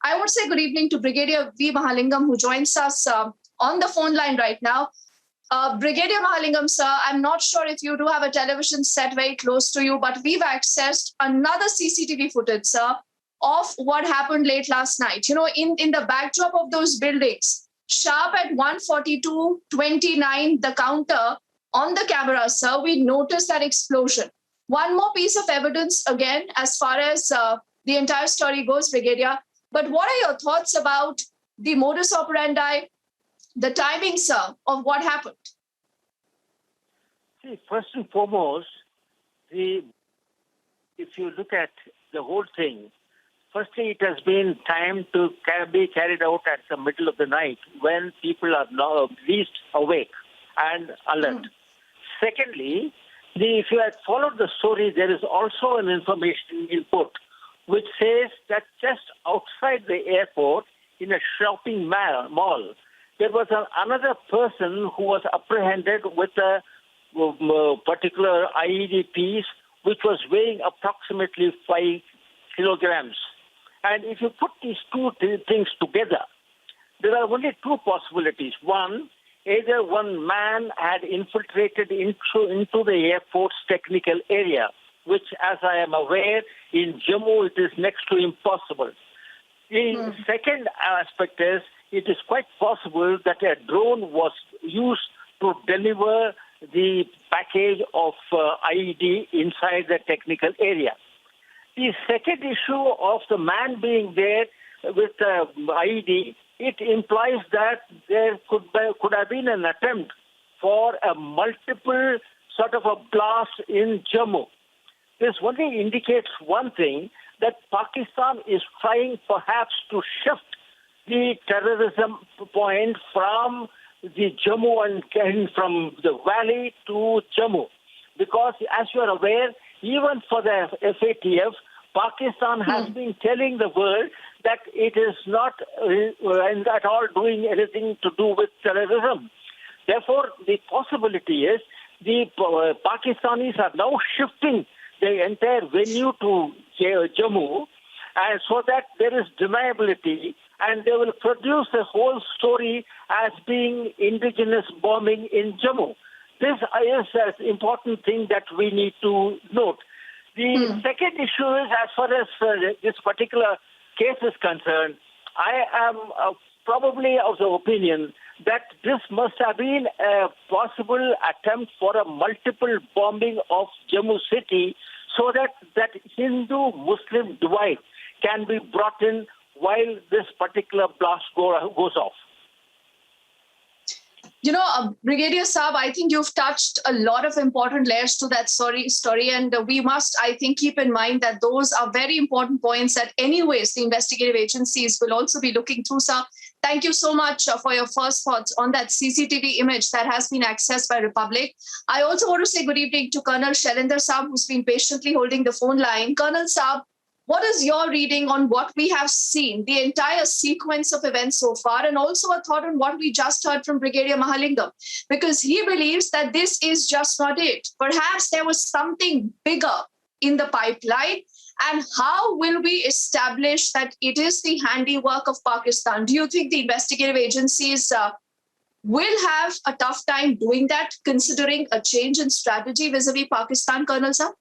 I would say good evening to Brigadier V. Mahalingam, who joins us on the phone line right now. Brigadier Mahalingam, sir, I'm not sure if you do have a television set very close to you, but we've accessed another CCTV footage, sir, of what happened late last night. You know, in the backdrop of those buildings, sharp at 1:42:29, the counter on the camera, sir, we noticed that explosion. One more piece of evidence, again, as far as the entire story goes, Brigadier. But what are your thoughts about the modus operandi, the timing, sir, of what happened? See, first and foremost, if you look at the whole thing, firstly, it has been time to be carried out at the middle of the night when people are now least awake and alert. Secondly, if you had followed the story, there is also an information input which says that just outside the airport, in a shopping mall, there was another person who was apprehended with a particular IED piece which was weighing approximately 5 kilograms. And if you put these two things together, there are only two possibilities. One, either one man had infiltrated into the airport's technical area, which, as I am aware, in Jammu it is next to impossible. The second aspect is, it is quite possible that a drone was used to deliver the package of IED inside the technical area. The second issue of the man being there with the IED, it implies that there could have been an attempt for a multiple sort of a blast in Jammu. This only indicates one thing, that Pakistan is trying perhaps to shift the terrorism point from the Jammu and from the valley to Jammu. Because as you are aware, even for the FATF, Pakistan has been telling the world that it is not at all doing anything to do with terrorism. Therefore, the possibility is the Pakistanis are now shifting the entire venue to Jammu, and so that there is deniability, and they will produce the whole story as being indigenous bombing in Jammu. This is an important thing that we need to note. The second issue is, as far as this particular case is concerned, I am probably of the opinion that this must have been a possible attempt for a multiple bombing of Jammu city, so that Hindu-Muslim divide can be brought in while this particular blast goes off. You know, Brigadier Saab, I think you've touched a lot of important layers to that story, and we must, I think, keep in mind that those are very important points that anyways the investigative agencies will also be looking through. Sir, thank you so much for your first thoughts on that CCTV image that has been accessed by Republic. I also want to say good evening to Colonel Shailendra Saab, who's been patiently holding the phone line. Colonel Saab, what is your reading on what we have seen, the entire sequence of events so far, and also a thought on what we just heard from Brigadier Mahalingam? Because he believes that this is just not it. Perhaps there was something bigger in the pipeline. And how will we establish that it is the handiwork of Pakistan? Do you think the investigative agencies will have a tough time doing that, considering a change in strategy vis-a-vis Pakistan, Colonel Saab?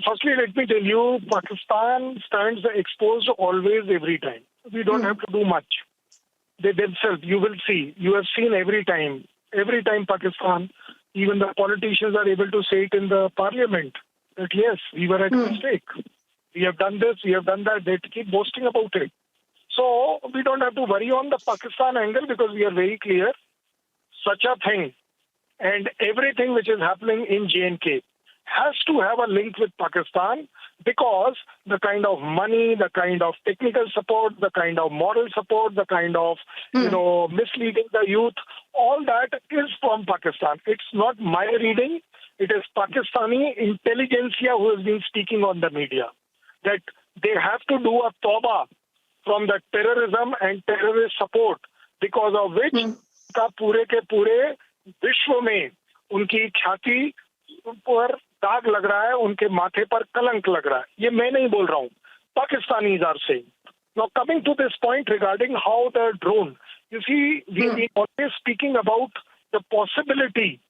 Firstly, let me tell you, Pakistan stands exposed always, every time. We don't have to do much. They themselves, you will see. You have seen every time Pakistan, even the politicians are able to say it in the parliament, that yes, we were at mistake. We have done this, we have done that. They keep boasting about it. So we don't have to worry on the Pakistan angle, because we are very clear. Such a thing and everything which is happening in J&K has to have a link with Pakistan, because the kind of money, the kind of technical support, the kind of moral support, the kind of, misleading the youth, all that is from Pakistan. It's not my reading. It is Pakistani intelligentsia who has been speaking on the media, that they have to do a tawbah from the terrorism and terrorist support, because of which का पूरे के पूरे विश्व में उनकी ख्याति पर दाग लग रहा है, उनके माथे पर कलंक लग रहा है. ये मैं नहीं बोल रहा हूँ, Pakistanis are saying. Now, coming to this point regarding how the drone, you see, we've been always speaking about the possibility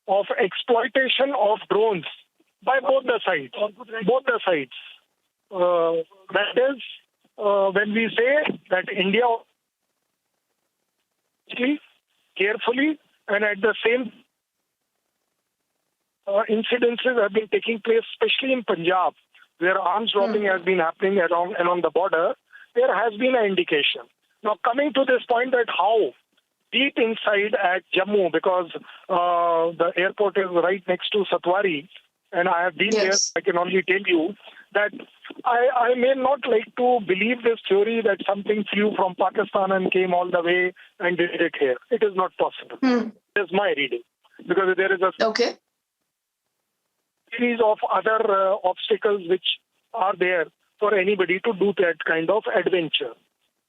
of exploitation of drones by both the sides. Both the sides. That is, when we say that India carefully and at the same incidences have been taking place, especially in Punjab, where arms dropping has been happening along the border, there has been an indication. Now, coming to this point that how deep inside at Jammu, because the airport is right next to Satwari, and I have been there, I can only tell you that I may not like to believe this theory that something flew from Pakistan and came all the way and did it here. It is not possible. It is my reading. Because there is a series of other obstacles which are there for anybody to do that kind of adventure.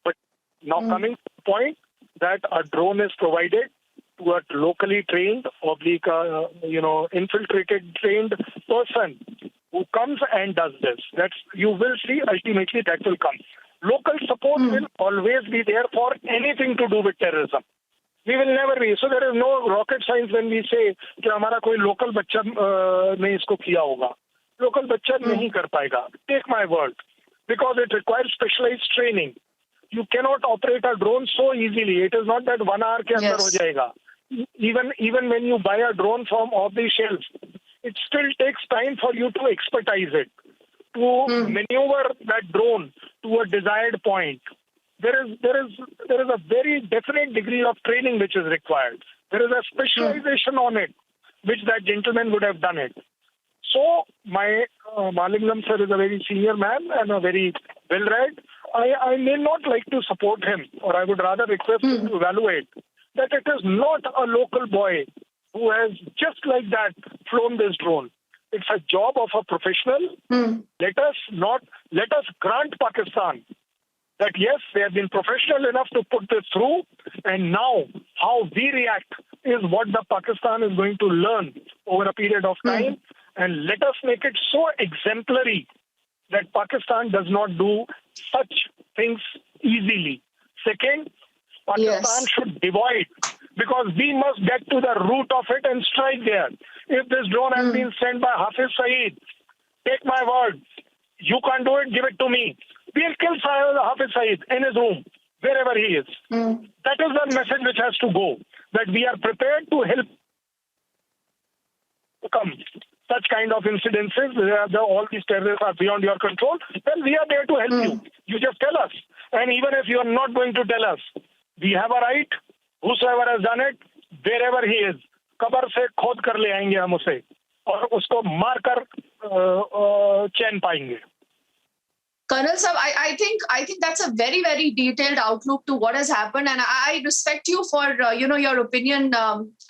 But now coming to the point that a drone is provided to a locally trained, infiltrated, trained person who comes and does this. You will see ultimately that will come. Local support will always be there for anything to do with terrorism. We will never be. So there is no rocket science when we say कि हमारा कोई local बच्चा ने इसको किया होगा. Local बच्चा नहीं कर पाएगा. Take my word. Because it requires specialized training. You cannot operate a drone so easily. It is not that 1 hour के अंदर हो जाएगा. Even when you buy a drone from off the shelf, it still takes time for you to expertise it, to maneuver that drone to a desired point. There is a very definite degree of training which is required. There is a specialization on it, which that gentleman would have done it. So my Malingam sir is a very senior man and a very well-read. I may not like to support him, or I would rather request him to evaluate that it is not a local boy who has just like that flown this drone. It's a job of a professional. Let us grant Pakistan that yes, they have been professional enough to put this through, and now how we react is what the Pakistan is going to learn over a period of time, and let us make it so exemplary that Pakistan does not do such things easily. Second, Pakistan should divide, because we must get to the root of it and strike there. If this drone has been sent by Hafiz Saeed, take my word, you can't do it, give it to me. We'll kill Hafiz Saeed in his room, wherever he is. That is the message which has to go, that we are prepared to help come such kind of incidences, all these terrorists are beyond your control, then we are there to help you. You just tell us. And even if you are not going to tell us, we have a right, whosoever has done it, wherever he is, कब्र से खोद कर ले आएंगे हम उसे और उसको मारकर चैन पाएंगे. Colonel Sir, I think that's a very, very detailed outlook to what has happened, and I respect you for your opinion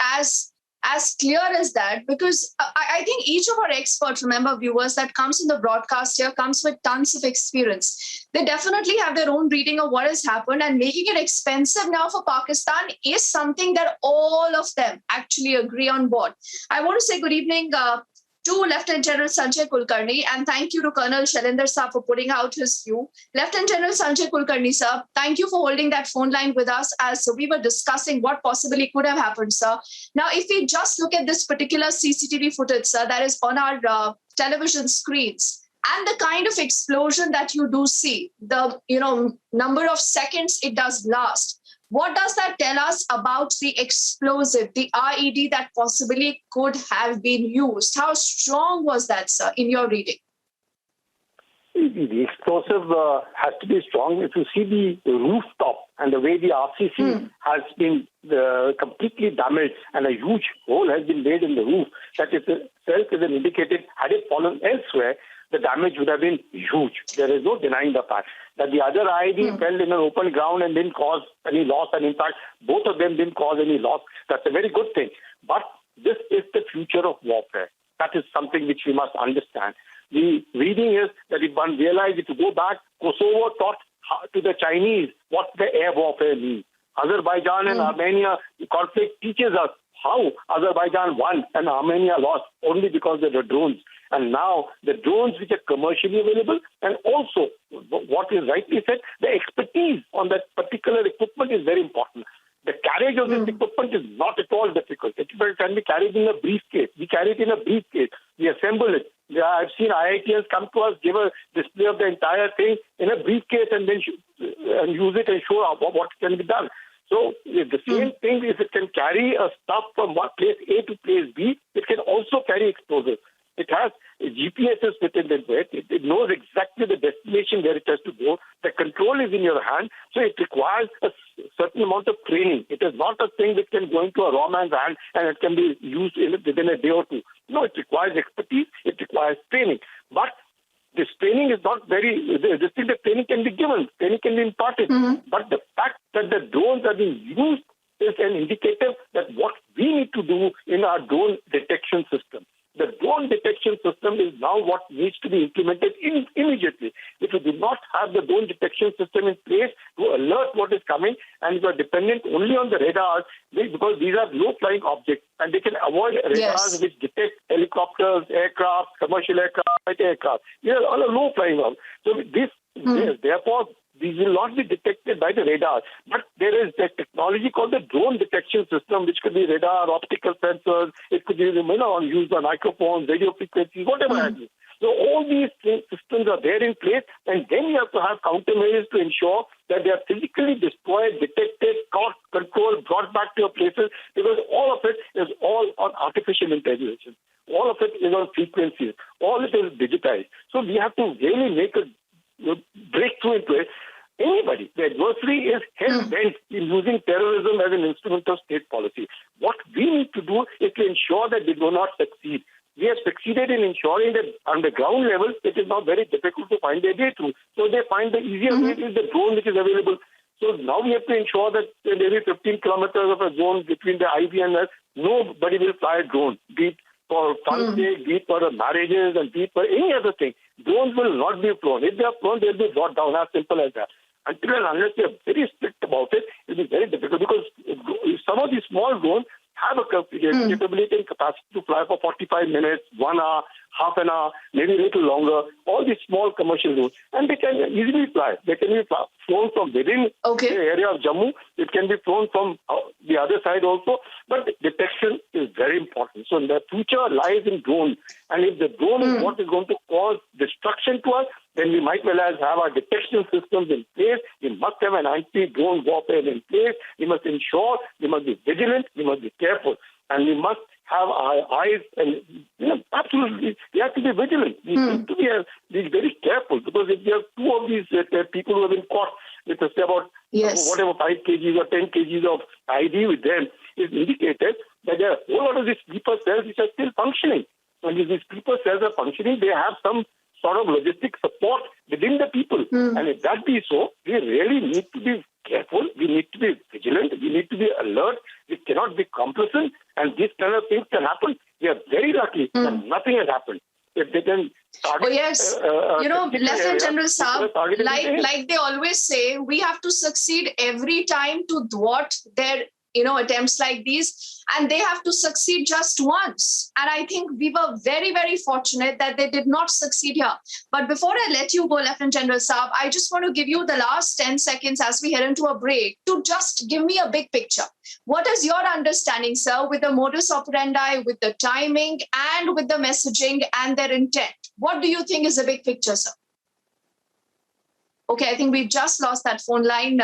as clear as that, because I think each of our experts, remember viewers, that comes in the broadcast here comes with tons of experience. They definitely have their own reading of what has happened, and making it expensive now for Pakistan is something that all of them actually agree on board. I want to say good evening to Lieutenant General Sanjay Kulkarni, and thank you to Colonel Shailendra Sir for putting out his view. Lieutenant General Sanjay Kulkarni, sir, thank you for holding that phone line with us as we were discussing what possibly could have happened, sir. Now, if we just look at this particular CCTV footage, sir, that is on our television screens, and the kind of explosion that you do see, the number of seconds it does last, what does that tell us about the explosive, the IED that possibly could have been used? How strong was that, sir, in your reading? The explosive has to be strong. If you see the rooftop and the way the RCC has been completely damaged and a huge hole has been made in the roof, that itself is an indicator. Had it fallen elsewhere, the damage would have been huge. There is no denying the fact that the other IED fell in an open ground and didn't cause any loss. And in fact, both of them didn't cause any loss. That's a very good thing. But this is the future of warfare. That is something which we must understand. The reading is that if one realizes, if you go back, Kosovo taught to the Chinese what the air warfare means. Azerbaijan and Armenia conflict teaches us how Azerbaijan won and Armenia lost only because of the drones. And now the drones which are commercially available, and also what is rightly said, the expertise on that particular equipment is very important. The carriage of this equipment is not at all difficult. It can be carried in a briefcase. We carry it in a briefcase. We assemble it. I've seen IITians come to us, give a display of the entire thing in a briefcase, and then and use it and show what can be done. So the same thing, if it can carry a stuff from one place A to place B, it can also carry explosives. It has GPSs within it. It knows exactly the destination where it has to go. The control is in your hand, so it requires a certain amount of training. It is not a thing that can go into a raw man's hand and it can be used within a day or two. No, it requires expertise. It requires training. But this training is not this thing that training can be given. Training can be imparted. But the fact that the drones are being used is an indicator that what we need to do in our drone detection system. The drone detection system is now what needs to be implemented immediately. If you do not have the drone detection system in place to alert what is coming, and you are dependent only on the radars, because these are low-flying objects, and they can avoid radars which detect helicopters, aircraft, commercial aircraft, light aircraft. These are all low-flying objects. So therefore, these will not be detected by the radar. But there is a technology called the drone detection system, which could be radar, optical sensors. It could be used by microphones, radio frequencies, whatever have you. So all these systems are there in place, and then you have to have countermeasures to ensure that they are physically destroyed, detected, caught, controlled, brought back to your places, because all of it is all on artificial intelligence. All of it is on frequencies. All it is digitized. So we have to really make a breakthrough into it. Anybody, the adversary is hell-bent in using terrorism as an instrument of state policy. What we need to do is to ensure that they do not succeed. We have succeeded in ensuring that on the ground level, it is now very difficult to find their way through. So they find the easier way is the drone which is available. So now we have to ensure that every 15 kilometers of a zone between the IB and us, nobody will fly a drone, be it for fun sake, be it for marriages, and be it for any other thing. Drones will not be flown. If they are flown, they will be brought down, as simple as that. Until and unless they are very strict about it, it will be very difficult, because some of these small drones have a capability and capacity to fly for 45 minutes, 1 hour, half an hour, maybe a little longer, all these small commercial drones. And they can easily fly. They can be flown from within the area of Jammu. It can be flown from the other side also. But detection is very important. So the future lies in drones. And if the drone is what is going to cause destruction to us, then we might well have our detection systems in place. We must have an anti-drone warfare in place. We must ensure, we must be vigilant, we must be careful, and we must have our eyes, and absolutely, we have to be vigilant. We need to be very careful, because if you have two of these people who have been caught with, say, about whatever 5 kgs or 10 kgs of ID with them, is indicated that there are a whole lot of these sleeper cells which are still functioning. And if these sleeper cells are functioning, they have some sort of logistic support within the people. And if that be so, we really need to be careful, we need to be vigilant, we need to be alert, we cannot be complacent, and these kind of things can happen. We are very lucky that nothing has happened. If they can target... Lieutenant General Saab, like they always say, we have to succeed every time to thwart their attempts like these, and they have to succeed just once. And I think we were very, very fortunate that they did not succeed here. But before I let you go, Lieutenant General Saab, I just want to give you the last 10 seconds as we head into a break to just give me a big picture. What is your understanding, sir, with the modus operandi, with the timing, and with the messaging and their intent? What do you think is the big picture, sir? Okay, I think we've just lost that phone line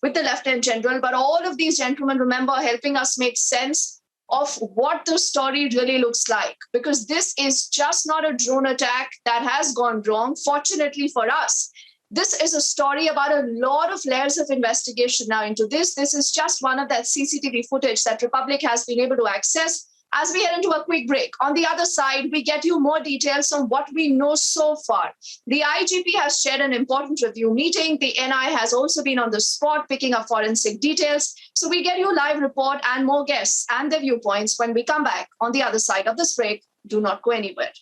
with the Lieutenant General, but all of these gentlemen, remember, helping us make sense of what the story really looks like, because this is just not a drone attack that has gone wrong. Fortunately for us, this is a story about a lot of layers of investigation now into this. This is just one of that CCTV footage that Republic has been able to access. As we head into a quick break, on the other side, we get you more details on what we know so far. The IGP has shared an important review meeting. The NI has also been on the spot picking up forensic details. So we get you live report and more guests and their viewpoints when we come back on the other side of this break. Do not go anywhere.